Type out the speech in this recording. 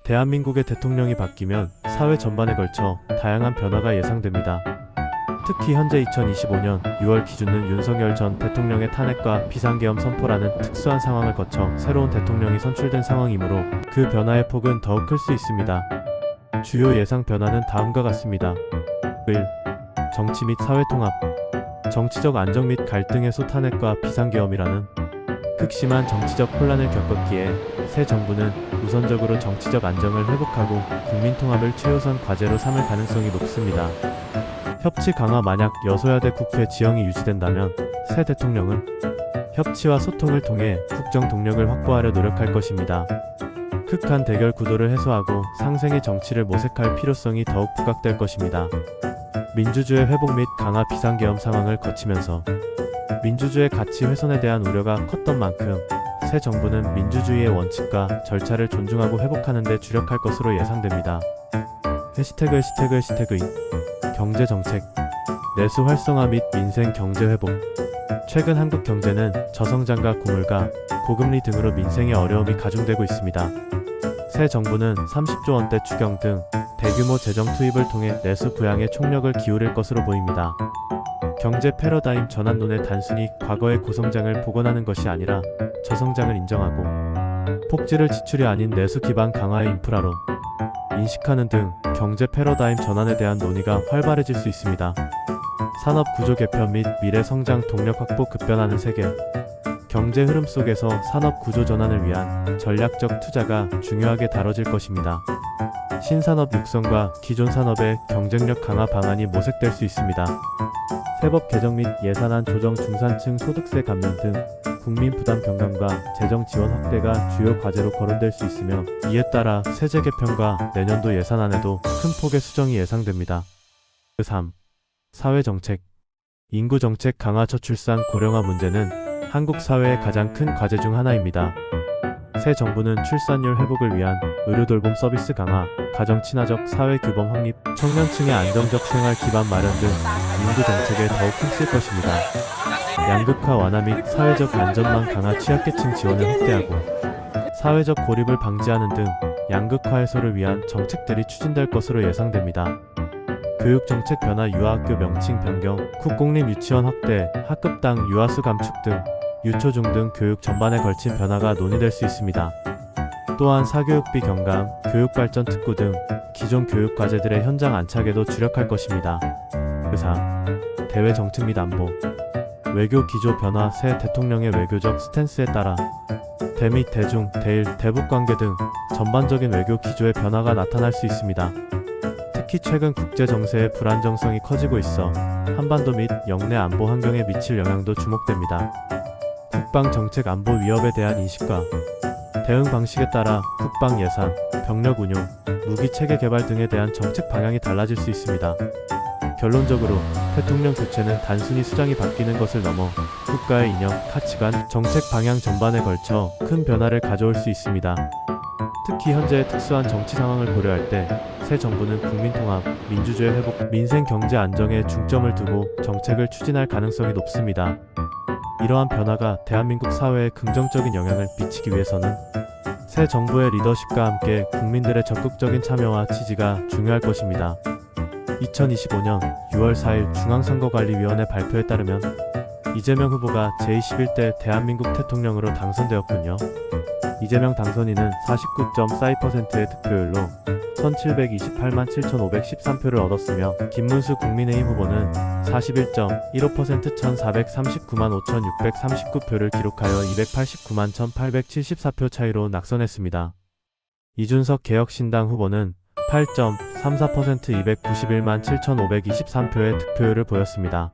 대한민국의 대통령이 바뀌면 사회 전반에 걸쳐 다양한 변화가 예상됩니다. 특히 현재 2025년 6월 기준은 윤석열 전 대통령의 탄핵과 비상계엄 선포라는 특수한 상황을 거쳐 새로운 대통령이 선출된 상황이므로 그 변화의 폭은 더욱 클 수 있습니다. 주요 예상 변화는 다음과 같습니다. 1. 정치 및 사회 통합. 정치적 안정 및 갈등 해소. 탄핵과 비상계엄이라는 극심한 정치적 혼란을 겪었기에 새 정부는 우선적으로 정치적 안정을 회복하고 국민 통합을 최우선 과제로 삼을 가능성이 높습니다. 협치 강화. 만약 여소야대 국회 지형이 유지된다면 새 대통령은 협치와 소통을 통해 국정 동력을 확보하려 노력할 것입니다. 극한 대결 구도를 해소하고 상생의 정치를 모색할 필요성이 더욱 부각될 것입니다. 민주주의 회복 및 강화. 비상계엄 상황을 거치면서 민주주의 가치 훼손에 대한 우려가 컸던 만큼 새 정부는 민주주의의 원칙과 절차를 존중하고 회복하는 데 주력할 것으로 예상됩니다. 해시태그 2. 경제정책. 내수 활성화 및 민생 경제 회복. 최근 한국 경제는 저성장과 고물가, 고금리 등으로 민생의 어려움이 가중되고 있습니다. 새 정부는 30조 원대 추경 등 대규모 재정 투입을 통해 내수 부양에 총력을 기울일 것으로 보입니다. 경제 패러다임 전환론에 단순히 과거의 고성장을 복원하는 것이 아니라 저성장을 인정하고 폭지를 지출이 아닌 내수 기반 강화의 인프라로 인식하는 등 경제 패러다임 전환에 대한 논의가 활발해질 수 있습니다. 산업 구조 개편 및 미래 성장 동력 확보. 급변하는 세계 경제 흐름 속에서 산업 구조 전환을 위한 전략적 투자가 중요하게 다뤄질 것입니다. 신산업 육성과 기존 산업의 경쟁력 강화 방안이 모색될 수 있습니다. 세법 개정 및 예산안 조정. 중산층 소득세 감면 등 국민 부담 경감과 재정 지원 확대가 주요 과제로 거론될 수 있으며 이에 따라 세제 개편과 내년도 예산안에도 큰 폭의 수정이 예상됩니다. 3. 사회정책. 인구정책 강화. 저출산 고령화 문제는 한국 사회의 가장 큰 과제 중 하나입니다. 새 정부는 출산율 회복을 위한 의료돌봄 서비스 강화, 가정 친화적 사회 규범 확립, 청년층의 안정적 생활 기반 마련 등 인구 정책에 더욱 힘쓸 것입니다. 양극화 완화 및 사회적 안전망 강화. 취약계층 지원을 확대하고 사회적 고립을 방지하는 등 양극화 해소를 위한 정책들이 추진될 것으로 예상됩니다. 교육정책 변화. 유아학교 명칭 변경, 국공립 유치원 확대, 학급당 유아수 감축 등 유초중 등 교육 전반에 걸친 변화가 논의될 수 있습니다. 또한 사교육비 경감, 교육발전 특구 등 기존 교육 과제들의 현장 안착에도 주력할 것입니다. 4. 대외 정책 및 안보. 외교 기조 변화. 새 대통령의 외교적 스탠스에 따라 대미, 대중, 대일, 대북 관계 등 전반적인 외교 기조의 변화가 나타날 수 있습니다. 특히 최근 국제 정세의 불안정성이 커지고 있어 한반도 및 영내 안보 환경에 미칠 영향도 주목됩니다. 국방 정책. 안보 위협에 대한 인식과 대응 방식에 따라 국방 예산, 병력 운용, 무기 체계 개발 등에 대한 정책 방향이 달라질 수 있습니다. 결론적으로 대통령 교체는 단순히 수장이 바뀌는 것을 넘어 국가의 이념, 가치관, 정책 방향 전반에 걸쳐 큰 변화를 가져올 수 있습니다. 특히 현재의 특수한 정치 상황을 고려할 때 새 정부는 국민 통합, 민주주의 회복, 민생 경제 안정에 중점을 두고 정책을 추진할 가능성이 높습니다. 이러한 변화가 대한민국 사회에 긍정적인 영향을 미치기 위해서는 새 정부의 리더십과 함께 국민들의 적극적인 참여와 지지가 중요할 것입니다. 2025년 6월 4일 중앙선거관리위원회 발표에 따르면 이재명 후보가 제21대 대한민국 대통령으로 당선되었군요. 이재명 당선인은 49.42%의 득표율로 1728만 7513표를 얻었으며 김문수 국민의힘 후보는 41.15% 1439만 5639표를 기록하여 289만 1874표 차이로 낙선했습니다. 이준석 개혁신당 후보는 8.34% 291만 7523표의 득표율을 보였습니다.